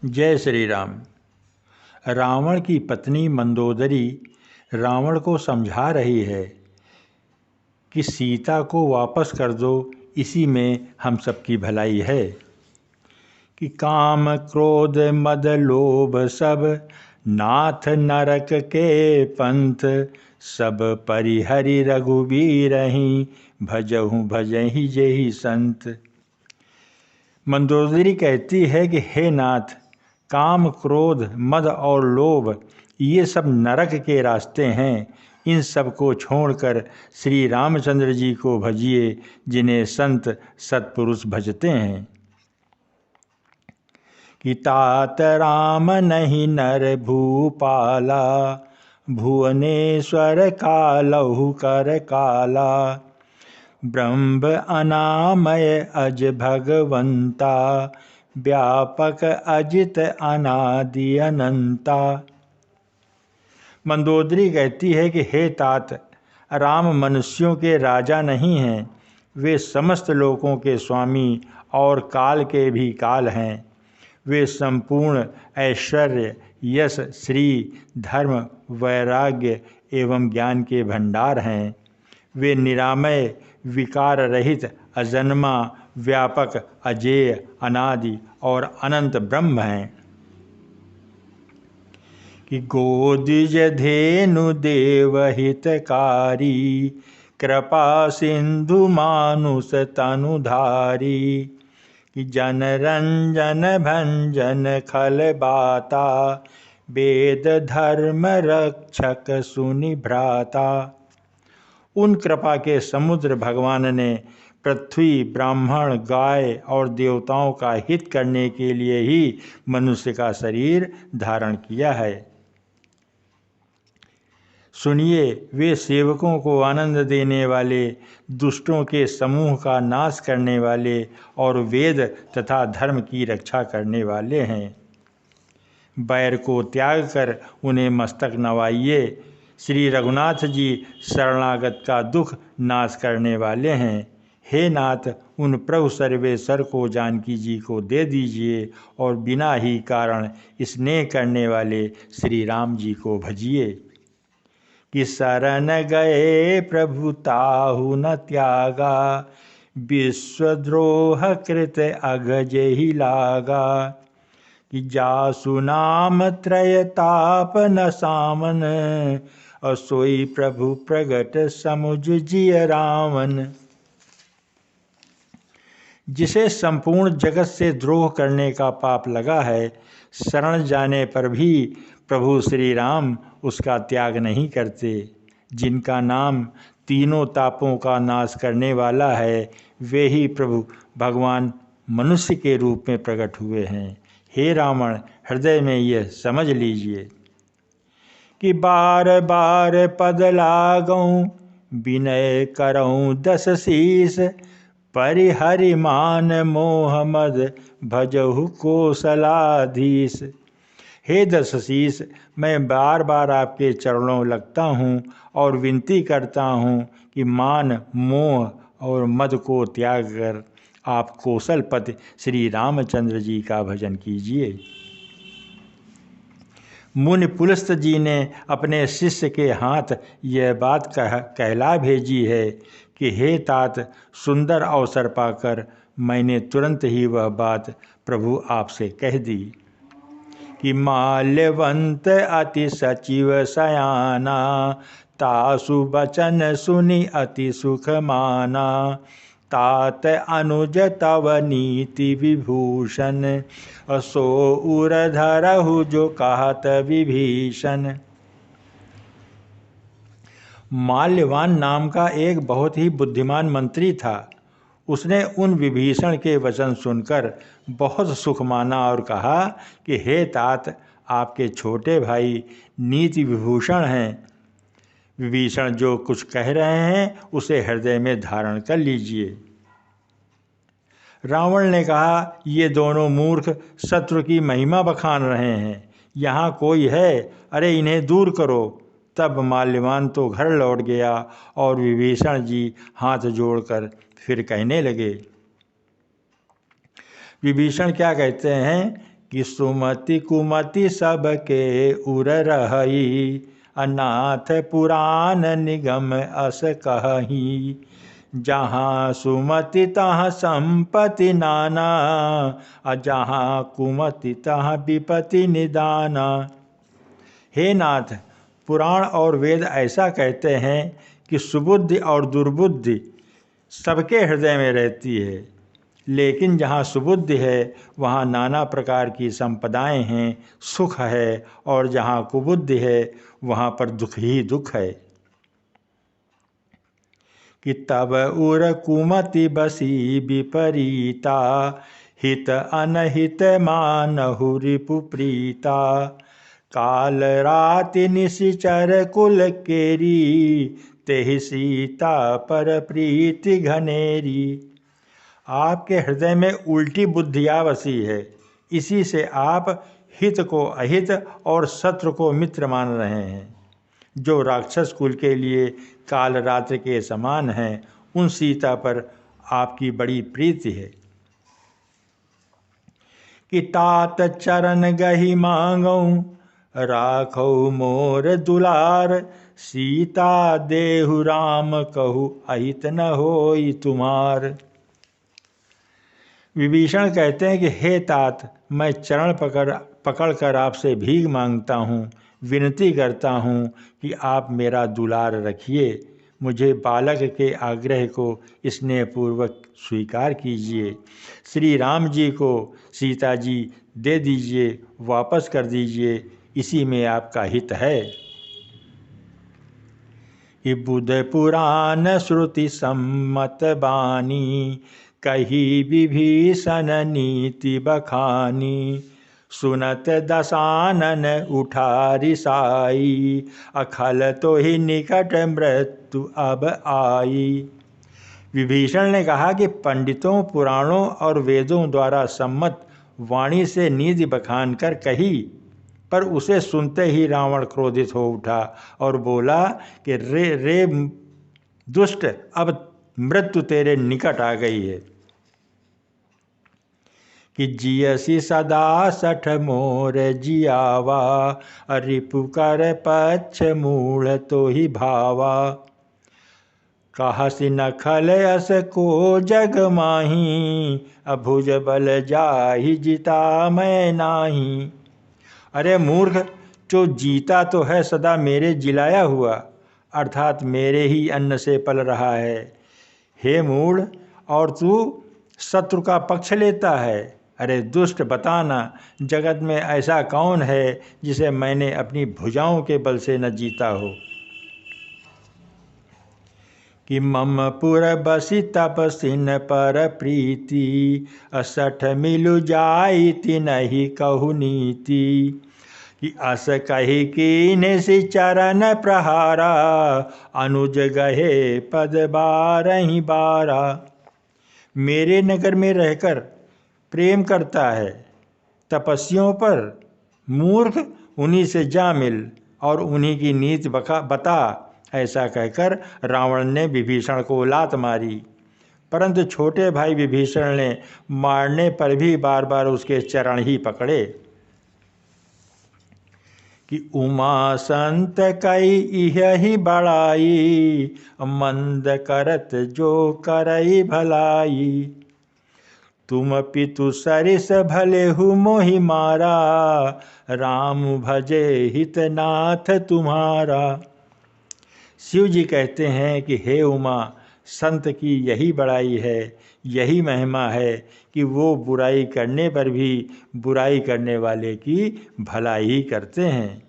जय श्री राम। रावण की पत्नी मंदोदरी रावण को समझा रही है कि सीता को वापस कर दो, इसी में हम सबकी भलाई है। कि काम क्रोध मद लोभ सब नाथ नरक के पंथ, सब परिहरि रघुबीर ही भजहु भजहि जेहि संत। मंदोदरी कहती है कि हे नाथ, काम क्रोध मद और लोभ ये सब नरक के रास्ते हैं। इन सब को छोड़कर श्री रामचंद्र जी को भजिए, जिन्हें संत सत्पुरुष भजते हैं। कि तात राम नहीं नर भूपाला, भुवनेश्वर कालहु कर काला। ब्रह्म अनामय अज भगवंता, व्यापक अजित अनादि अनंता। मंदोदरी कहती है कि हे तात, राम मनुष्यों के राजा नहीं हैं, वे समस्त लोकों के स्वामी और काल के भी काल हैं। वे संपूर्ण ऐश्वर्य यश श्री धर्म वैराग्य एवं ज्ञान के भंडार हैं। वे निरामय विकार रहित अजन्मा व्यापक अजेय अनादि और अनंत ब्रह्म हैं। कि गोदिज धेनु देव हितकारी, कृपा सिंधु मानुष तनुधारी। कि जन रंजन भंजन खल बाता, वेद धर्म रक्षक सुनि भ्राता। उन कृपा के समुद्र भगवान ने पृथ्वी ब्राह्मण गाय और देवताओं का हित करने के लिए ही मनुष्य का शरीर धारण किया है। सुनिए, वे सेवकों को आनंद देने वाले, दुष्टों के समूह का नाश करने वाले और वेद तथा धर्म की रक्षा करने वाले हैं। बैर को त्याग कर उन्हें मस्तक नवाइए। श्री रघुनाथ जी शरणागत का दुख नाश करने वाले हैं। हे नाथ, उन प्रभु सर्वेश्वर को जानकी जी को दे दीजिए और बिना ही कारण स्नेह करने वाले श्री राम जी को भजिए। कि शरण गए प्रभु ताहु न त्यागा, विश्वद्रोह कृत अगज ही लागा। कि जासु नाम त्रय ताप न सामन, असोई प्रभु प्रगट समुझ जिय रावण। जिसे संपूर्ण जगत से द्रोह करने का पाप लगा है, शरण जाने पर भी प्रभु श्री राम उसका त्याग नहीं करते। जिनका नाम तीनों तापों का नाश करने वाला है, वे ही प्रभु भगवान मनुष्य के रूप में प्रकट हुए हैं। हे रावण, हृदय में यह समझ लीजिए। कि बार बार पद लागऊं, विनय करऊं दस शीस। परिहरि मान मोह मद भजहु कोसलाधीश। हे दशशीष, मैं बार बार आपके चरणों लगता हूँ और विनती करता हूँ कि मान मोह और मद को त्याग कर आप कौशलपति श्री रामचंद्र जी का भजन कीजिए। मुनि पुलस्त जी ने अपने शिष्य के हाथ यह बात कहला भेजी है कि हे तात, सुंदर अवसर पाकर मैंने तुरंत ही वह बात प्रभु आपसे कह दी। कि माल्यवंत अति सचिव सयाना, तासु बचन सुनि अति सुख माना। तात अनुज तव नीति विभूषण, असो उर धरहु जो कहत विभीषण। माल्यवान नाम का एक बहुत ही बुद्धिमान मंत्री था। उसने उन विभीषण के वचन सुनकर बहुत सुख माना और कहा कि हे तात, आपके छोटे भाई नीति विभूषण हैं। विभीषण जो कुछ कह रहे हैं उसे हृदय में धारण कर लीजिए। रावण ने कहा, ये दोनों मूर्ख शत्रु की महिमा बखान रहे हैं। यहाँ कोई है, अरे इन्हें दूर करो। तब माल्यवान तो घर लौट गया और विभीषण जी हाथ जोड़कर फिर कहने लगे। विभीषण क्या कहते हैं कि सुमति कुमति सबके उर रही, अनाथ पुराण निगम अस कहही। जहाँ सुमति तहाँ संपत्ति नाना, जहाँ कुमति तहाँ विपत्ति निदाना। हे नाथ, पुराण और वेद ऐसा कहते हैं कि सुबुद्धि और दुर्बुद्धि सबके हृदय में रहती है, लेकिन जहाँ सुबुद्धि है वहाँ नाना प्रकार की संपदाएं हैं, सुख है, और जहाँ कुबुद्धि है वहाँ पर दुख ही दुख है। कि तब उर कुमति बसी विपरीता, हित अनहित मानहु रिपु प्रीता। काल राति निशिचर कुल केरी, तेहि सीता पर प्रीति घनेरी। आपके हृदय में उल्टी बुद्धिया बसी है, इसी से आप हित को अहित और शत्रु को मित्र मान रहे हैं। जो राक्षस कुल के लिए काल रात्रि के समान हैं, उन सीता पर आपकी बड़ी प्रीति है। कि तात चरण गही मांगऊं, राखौ मोर दुलार। सीता देहु राम कहु, अहित न होई तुम्हार। विभीषण कहते हैं कि हे तात, मैं चरण पकड़ कर आपसे भीख मांगता हूँ, विनती करता हूँ कि आप मेरा दुलार रखिए, मुझे बालक के आग्रह को स्नेहपूर्वक स्वीकार कीजिए। श्री राम जी को सीता जी दे दीजिए, वापस कर दीजिए, इसी में आपका हित है। कि बुध पुराण श्रुति सम्मत बानी, कही विभीषण नीति बखानी। सुनत दशानन उठा रिसाई, अखल तो ही निकट मृत्यु अब आई। विभीषण ने कहा कि पंडितों, पुराणों और वेदों द्वारा सम्मत वाणी से नीति बखान कर कही, पर उसे सुनते ही रावण क्रोधित हो उठा और बोला कि रे दुष्ट, अब मृत्यु तेरे निकट आ गई है। कि जियसी सदा सठ मोर जियावा, रिपु कर पक्ष मूढ़ तो ही भावा। कहसी नखल अस को जग माही, अभुज बल जाहि जिता मैं नाही। अरे मूर्ख, जो जीता तो है सदा मेरे जिलाया हुआ, अर्थात मेरे ही अन्न से पल रहा है। हे मूढ़, और तू शत्रु का पक्ष लेता है। अरे दुष्ट, बताना जगत में ऐसा कौन है जिसे मैंने अपनी भुजाओं के बल से न जीता हो। कि मम पुर बसी तपसिन पर प्रीति, असठ मिलु जाइति नहीं कहु नीति। कि अस कही कीन्ह सि चरण प्रहारा, अनुज गहे पद बारहि बारा। मेरे नगर में रहकर प्रेम करता है तपस्वियों पर, मूर्ख, उन्हीं से जा मिल और उन्हीं की नीति बता। ऐसा कहकर रावण ने विभीषण को लात मारी, परंतु छोटे भाई विभीषण ने मारने पर भी बार बार उसके चरण ही पकड़े। कि उमा संत कई यही बड़ाई, मंद करत जो करई भलाई। तुम पितु सरिस भले हु मोहि मारा, राम भजे हितनाथ तुम्हारा। शिव जी कहते हैं कि हे उमा, संत की यही बड़ाई है, यही महिमा है कि वो बुराई करने पर भी बुराई करने वाले की भलाई ही करते हैं।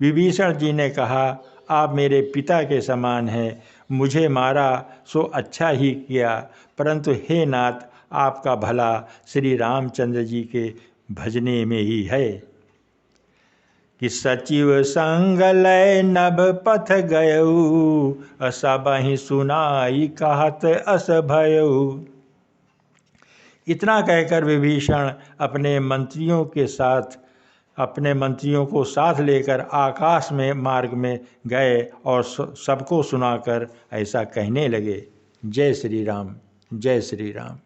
विभीषण जी ने कहा, आप मेरे पिता के समान हैं, मुझे मारा सो अच्छा ही किया, परंतु हे नाथ, आपका भला श्री रामचंद्र जी के भजने में ही है। कि सचिव संग लय नभ पथ गयऊ, सबहि सुनाई कहत अस भयऊ। इतना कहकर विभीषण अपने मंत्रियों को साथ लेकर आकाश में मार्ग में गए और सबको सुनाकर ऐसा कहने लगे। जय श्री राम, जय श्री राम।